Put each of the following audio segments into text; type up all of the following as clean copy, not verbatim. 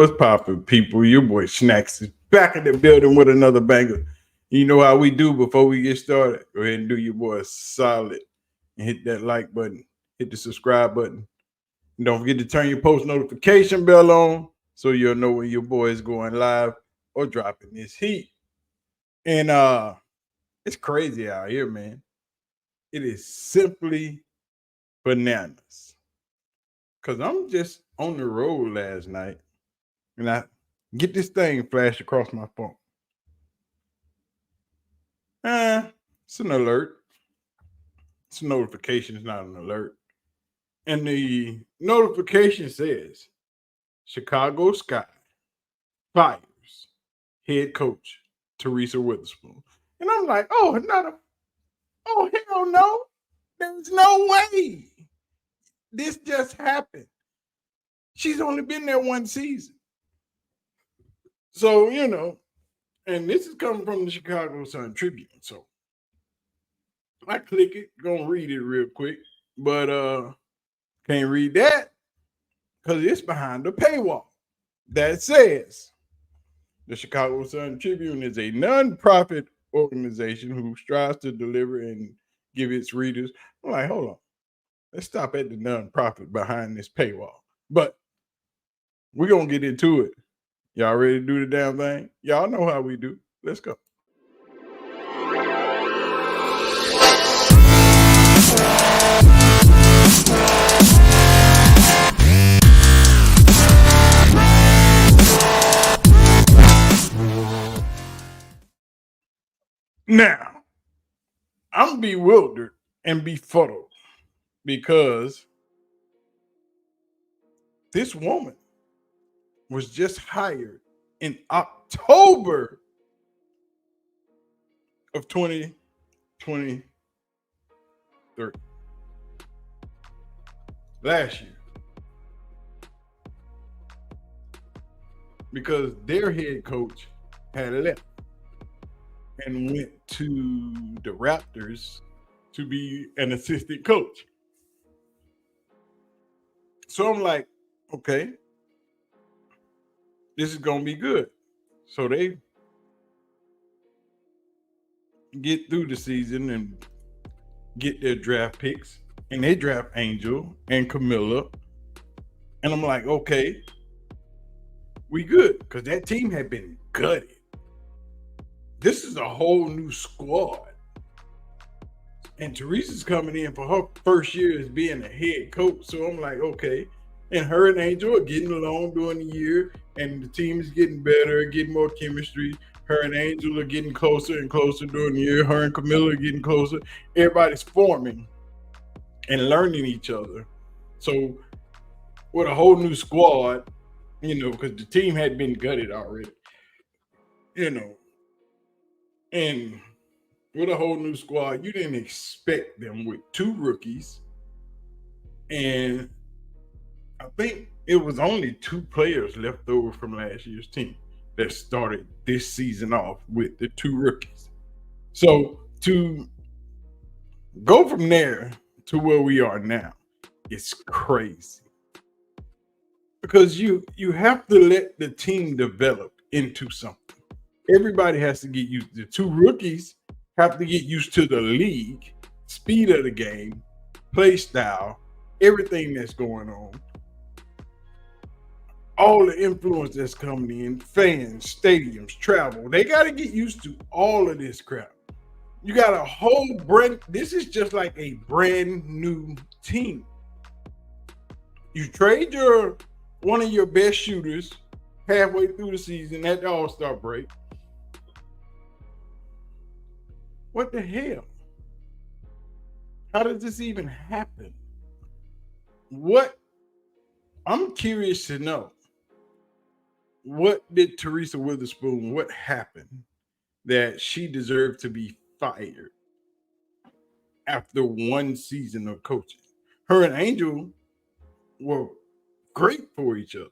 What's poppin', people? Your boy Snacks is back in the building with another banger. You know how we do before we get started. Go ahead and do your boy a solid and hit that like button, hit the subscribe button. And don't forget to turn your post notification bell on so you'll know when your boy is going live or dropping this heat. And it's crazy out here, man. It is simply bananas. Cause I'm just on the road last night and I get this thing flashed across my phone. It's an alert. It's a notification. It's not an alert. And the notification says Chicago Sky fires head coach Teresa Weatherspoon. And I'm like, oh hell no. There's no way. This just happened. She's only been there one season. So, and this is coming from the Chicago Sun Tribune. So I click it, gonna read it real quick, but can't read that because it's behind the paywall. That says the Chicago Sun Tribune is a non-profit organization who strives to deliver and give its readers. I'm like, hold on. Let's stop at the non-profit behind this paywall. But we're gonna get into it. Y'all ready to do the damn thing? Y'all know how we do. Let's go. Now, I'm bewildered and befuddled because this woman was just hired in October of 2023. Last year. Because their head coach had left and went to the Raptors to be an assistant coach. So I'm like, okay, this is going to be good. So they get through the season and get their draft picks, and they draft Angel and Camilla. And I'm like, okay, we good, because that team had been gutted. This is a whole new squad. And Teresa's coming in for her first year as being a head coach. So I'm like, okay. And her and Angel are getting along during the year, and the team is getting better, getting more chemistry. Her and Angel are getting closer and closer during the year. Her and Camilla are getting closer. Everybody's forming and learning each other. So with a whole new squad, because the team had been gutted already, and with a whole new squad, you didn't expect them with two rookies. And I think it was only two players left over from last year's team that started this season off with the two rookies. So to go from there to where we are now, it's crazy. Because you have to let the team develop into something. Everybody has to get used. The two rookies have to get used to the league, speed of the game, play style, everything that's going on. All the influence that's coming in, fans, stadiums, travel. They got to get used to all of this crap. You got a whole this is just like a brand new team. You trade one of your best shooters halfway through the season at the All-Star break. What the hell? How does this even happen? I'm curious to know. What did Teresa Weatherspoon, what happened that she deserved to be fired after one season of coaching? Her and Angel were great for each other.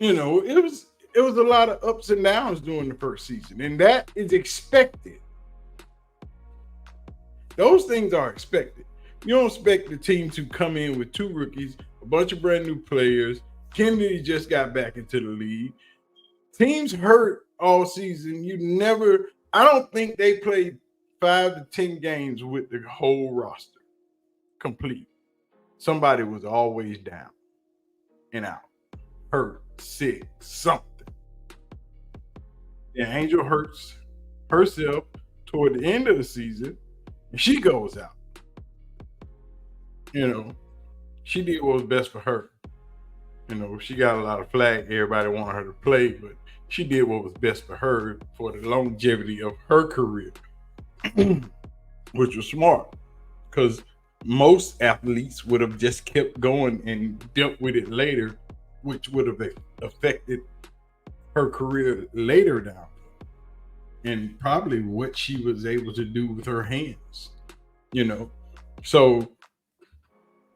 It was a lot of ups and downs during the first season, and that is expected. Those things are expected. You don't expect the team to come in with two rookies, a bunch of brand new players. Kennedy just got back into the league. Teams hurt all season. I don't think they played 5 to 10 games with the whole roster complete. Somebody was always down and out, hurt, sick, something. And Angel hurts herself toward the end of the season, and she goes out. She did what was best for her. She got a lot of flack. Everybody wanted her to play, but she did what was best for her for the longevity of her career, which was smart, because most athletes would have just kept going and dealt with it later, which would have affected her career later down, and probably what she was able to do with her hands. So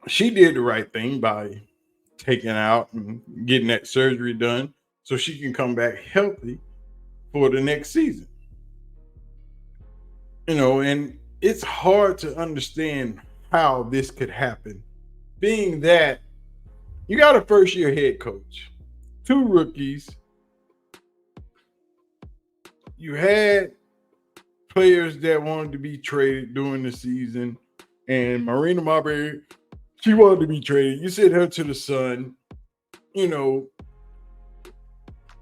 she did the right thing by taking out and getting that surgery done so she can come back healthy for the next season. And it's hard to understand how this could happen, being that you got a first-year head coach, 2 rookies, you had players that wanted to be traded during the season, and Marina Marbury, she wanted to be traded. You sent her to the Sun.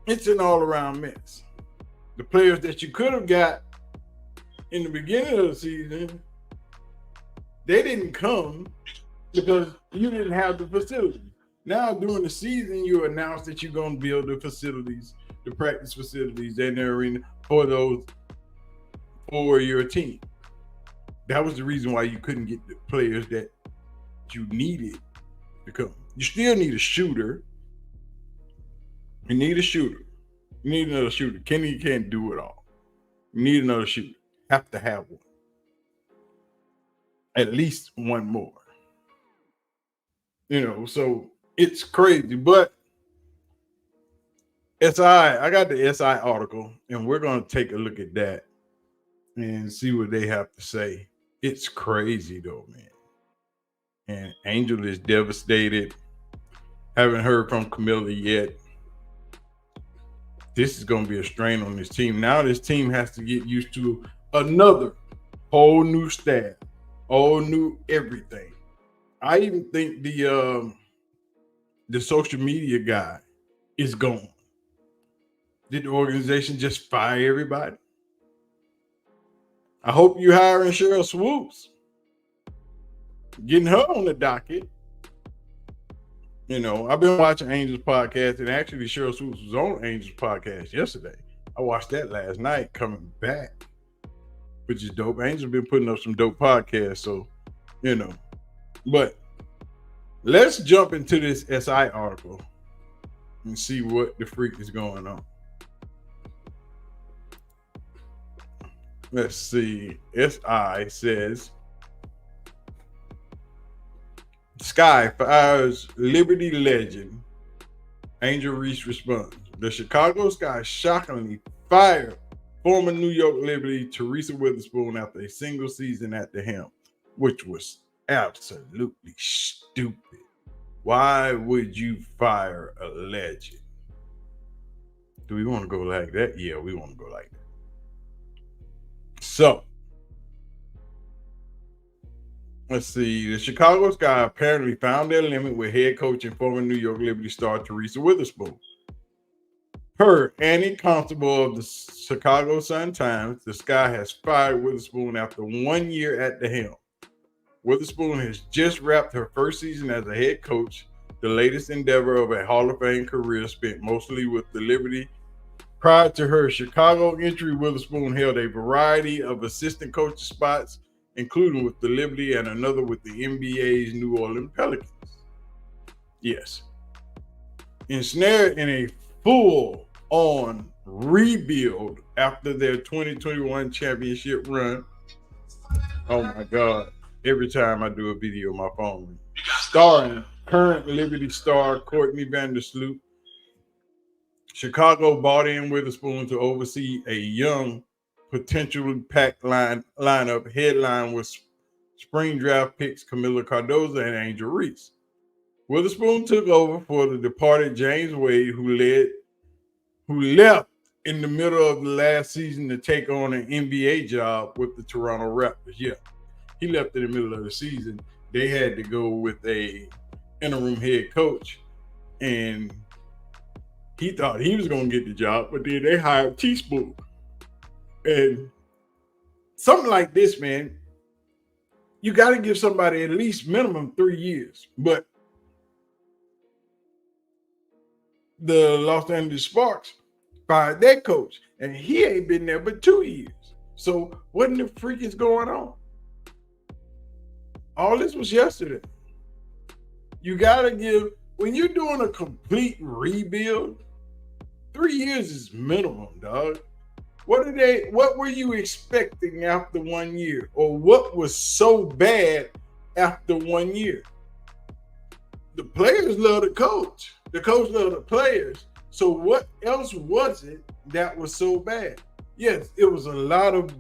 It's an all-around mess. The players that you could have got in the beginning of the season, they didn't come because you didn't have the facility. Now, during the season, you announced that you're going to build the facilities, the practice facilities and the arena for your team. That was the reason why you couldn't get the players that you needed to come. You still need a shooter. You need a shooter. You need another shooter. Kenny can't do it all. You need another shooter. Have to have one. At least one more. So it's crazy. But I got the SI article, and we're going to take a look at that and see what they have to say. It's crazy though, man. And Angel is devastated. Haven't heard from Camilla yet. This is going to be a strain on this team. Now this team has to get used to another whole new staff, whole new everything. I even think the social media guy is gone. Did the organization just fire everybody? I hope you hiring Cheryl Swoops. Getting her on the docket. I've been watching Angel's podcast, and actually Cheryl Swoops was on Angel's podcast yesterday. I watched that last night coming back, which is dope. Angel's been putting up some dope podcasts, so, But let's jump into this SI article and see what the freak is going on. Let's see. SI says, Sky fires Liberty legend. Angel Reese responds. The Chicago Sky shockingly fired former New York Liberty Teresa Weatherspoon after a single season at the helm, which was absolutely stupid. Why would you fire a legend? Do we want to go like that? Yeah, we want to go like that. So, let's see. The Chicago Sky apparently found their limit with head coach and former New York Liberty star Teresa Weatherspoon. Per Annie Constable of the Chicago Sun-Times, the Sky has fired Weatherspoon after 1 year at the helm. Weatherspoon has just wrapped her first season as a head coach, the latest endeavor of a Hall of Fame career spent mostly with the Liberty. Prior to her Chicago entry, Weatherspoon held a variety of assistant coaching spots, including with the Liberty and another with the NBA's New Orleans Pelicans. Yes. Ensnared in a full-on rebuild after their 2021 championship run. Oh my God. Every time I do a video, my phone rings. Starring current Liberty star Courtney Vandersloot, Chicago bought in Weatherspoon to oversee a young, potentially packed lineup headlined with spring draft picks Camila Cardoza and Angel Reese. Witherspoon took over for the departed James Wade, who left in the middle of the last season to take on an NBA job with the Toronto Raptors. Yeah, he left in the middle of the season. They had to go with a interim head coach, and he thought he was going to get the job, but then they hired Teaspoon. And something like this, man, you got to give somebody at least minimum 3 years. But the Los Angeles Sparks fired that coach, and he ain't been there but 2 years. So what in the freak is going on? All this was yesterday. You got to give, when you're doing a complete rebuild, 3 years is minimum, dog. What were you expecting after 1 year? Or what was so bad after 1 year? The players love the coach. The coach loved the players. So what else was it that was so bad? Yes, it was a lot of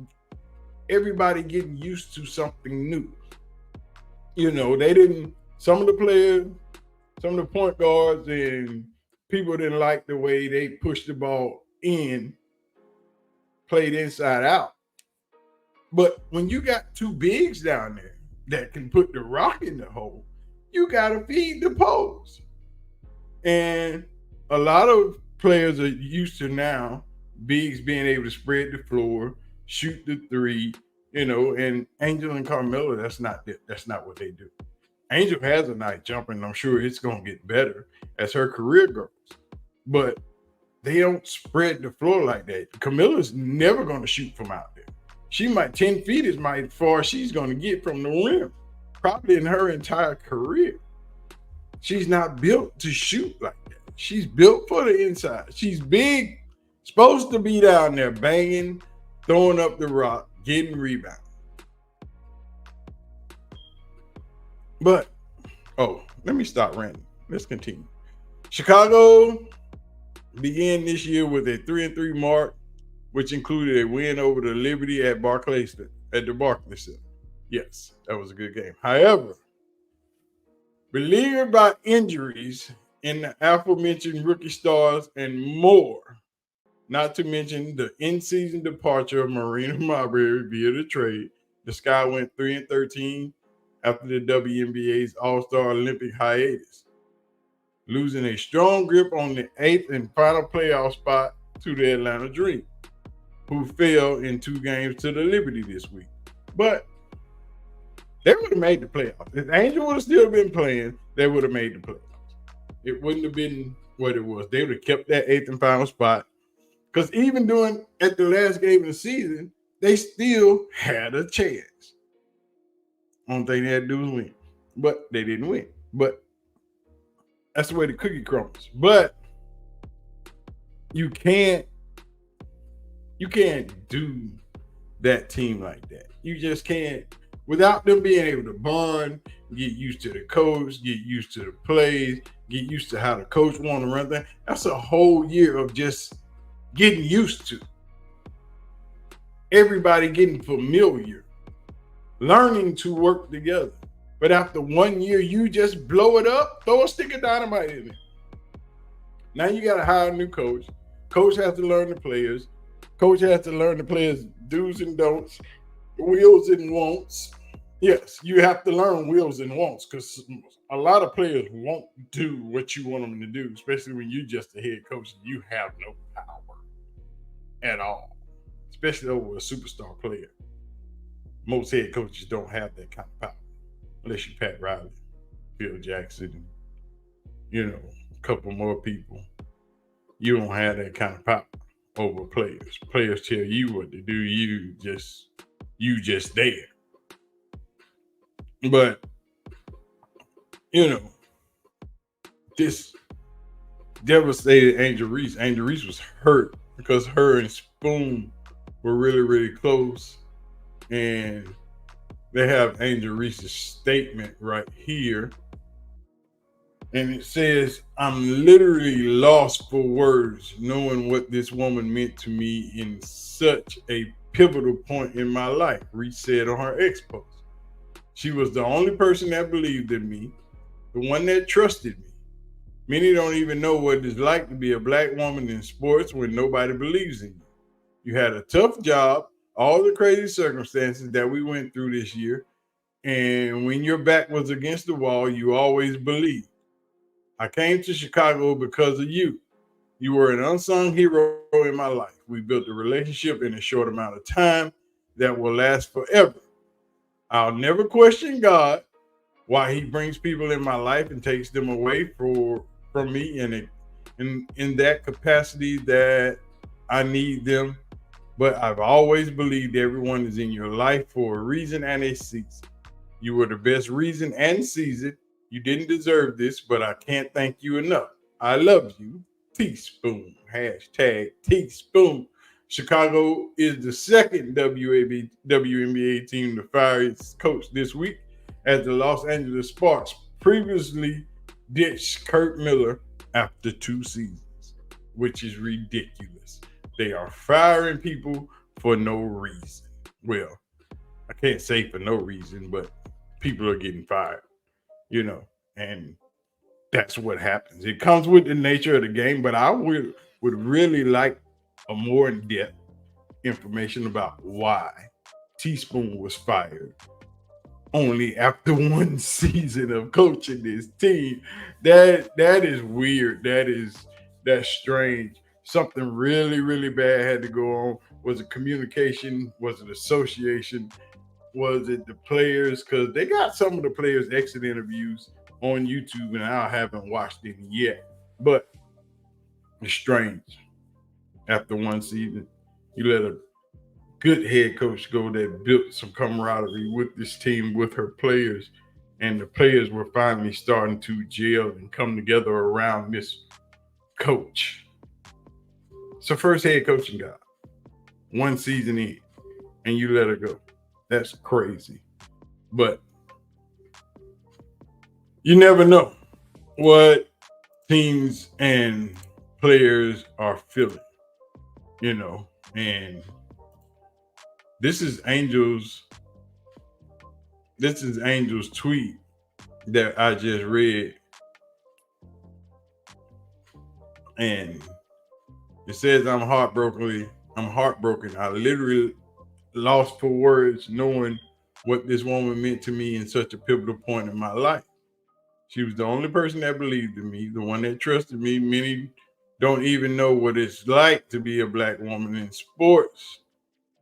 everybody getting used to something new. You know, some of the players, some of the point guards and people didn't like the way they pushed the ball in, played inside out. But when you got two bigs down there that can put the rock in the hole, you got to feed the post. And a lot of players are used to now bigs being able to spread the floor, shoot the three, and Angel and Carmelo, that's not what they do. Angel has a nice jumper, and I'm sure it's going to get better as her career grows. But they don't spread the floor like that. Camilla's never going to shoot from out there. She might 10 feet is might far she's going to get from the rim, probably in her entire career. She's not built to shoot like that. She's built for the inside. She's big, supposed to be down there banging, throwing up the rock, getting rebounds. But, let me stop ranting. Let's continue. Chicago began this year with a 3-3 mark, which included a win over the Liberty at the Barclays Center. Yes, that was a good game. However, beleaguered by injuries in the aforementioned rookie stars and more, not to mention the in-season departure of Marina Marbury via the trade, the Sky went 3-13 after the WNBA's All-Star Olympic hiatus, losing a strong grip on the 8th and final playoff spot to the Atlanta Dream, who fell in 2 games to the Liberty this week. But they would have made the playoffs. If Angel would have still been playing, they would have made the playoffs. It wouldn't have been what it was. They would have kept that 8th and final spot. Because even at the last game of the season, they still had a chance. Only thing they had to do was win. But they didn't win. But that's the way the cookie crumbles. But you can't do that team like that. You just can't. Without them being able to bond, get used to the coach, get used to the plays, get used to how the coach want to run things. That's a whole year of just getting used to. Everybody getting familiar, learning to work together. But after 1 year, you just blow it up, throw a stick of dynamite in it. Now you got to hire a new coach. Coach has to learn the players. Coach has to learn the players' do's and don'ts, wills and wants. Yes, you have to learn wills and wants because a lot of players won't do what you want them to do, especially when you're just a head coach and you have no power at all, especially over a superstar player. Most head coaches don't have that kind of power, unless you Pat Riley, Phil Jackson, a couple more people. You don't have that kind of power over players. Players tell you what to do. You just there. But this devastated Angel Reese. Angel Reese was hurt because her and Spoon were really, really close. And they have Angel Reese's statement right here. And it says, "I'm literally lost for words knowing what this woman meant to me in such a pivotal point in my life," Reese said on her ex post. "She was the only person that believed in me. the one that trusted me. Many don't even know what it's like to be a black woman in sports when nobody believes in you. You had a tough job, all the crazy circumstances that we went through this year, and when your back was against the wall, you always believed. I came to Chicago because of you. You were an unsung hero in my life. We built a relationship in a short amount of time that will last forever. I'll never question God, why he brings people in my life and takes them away from me in that capacity that I need them. But I've always believed everyone is in your life for a reason and a season. You were the best reason and season. You didn't deserve this, but I can't thank you enough. I love you. Teaspoon. Hashtag teaspoon. Chicago is the second WNBA team to fire its coach this week, as the Los Angeles Sparks previously ditched Kurt Miller after 2 seasons, which is ridiculous. They are firing people for no reason. Well, I can't say for no reason, but people are getting fired, and that's what happens. It comes with the nature of the game, but I would really like a more in-depth information about why Teaspoon was fired only after 1 season of coaching this team. That is weird. That's strange. Something really, really bad had to go on. Was it communication? Was it association? Was it the players? Because they got some of the players' exit interviews on YouTube, and I haven't watched any yet. But it's strange. After 1 season, you let a good head coach go that built some camaraderie with this team, with her players, and the players were finally starting to gel and come together around this coach. It's her first head coaching job, 1 season in, and you let her go. That's crazy. But you never know what teams and players are feeling, and this is Angel's tweet that I just read, and it says, I'm heartbroken. I literally lost for words knowing what this woman meant to me in such a pivotal point in my life. She was the only person that believed in me, the one that trusted me. Many don't even know what it's like to be a black woman in sports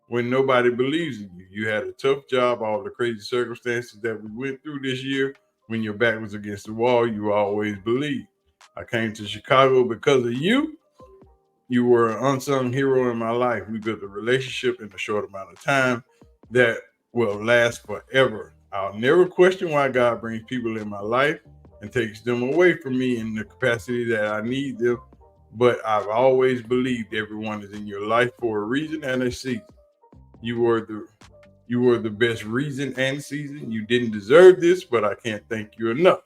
when nobody believes in you. You had a tough job, all the crazy circumstances that we went through this year. When your back was against the wall, you always believed. I came to Chicago because of you. You were an unsung hero in my life. We built a relationship in a short amount of time that will last forever. I'll never question why God brings people in my life and takes them away from me in the capacity that I need them. But I've always believed everyone is in your life for a reason and a season. You were the best reason and season. You didn't deserve this, but I can't thank you enough.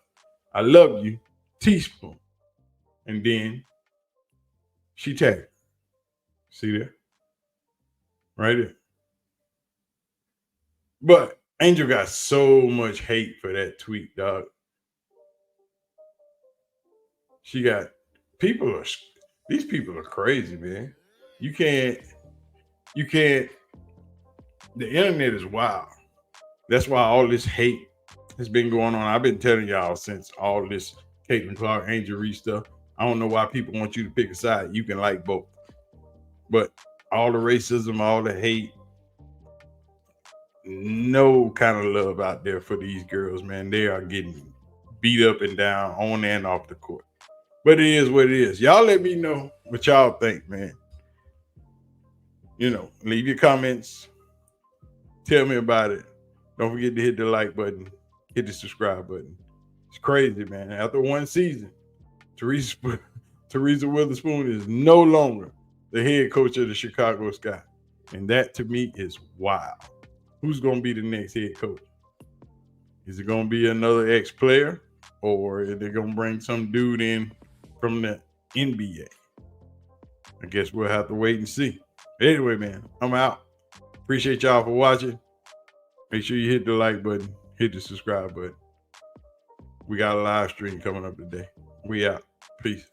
I love you, Teaspoon. And then she tagged. See there? Right there. But Angel got so much hate for that tweet, dog. These people are crazy, man. You can't, the internet is wild. That's why all this hate has been going on. I've been telling y'all since all this Caitlin Clark, Angel Reese stuff. I don't know why people want you to pick a side. You can like both. But all the racism, all the hate, no kind of love out there for these girls, man. They are getting beat up and down on and off the court. But it is what it is. Y'all let me know what y'all think, man. Leave your comments. Tell me about it. Don't forget to hit the like button. Hit the subscribe button. It's crazy, man. After 1 season, Teresa Weatherspoon is no longer the head coach of the Chicago Sky. And that, to me, is wild. Who's going to be the next head coach? Is it going to be another ex-player? Or are they going to bring some dude in from the NBA? I guess we'll have to wait and see. Anyway, man, I'm out. Appreciate y'all for watching. Make sure you hit the like button, hit the subscribe button. We got a live stream coming up today. We out. Peace.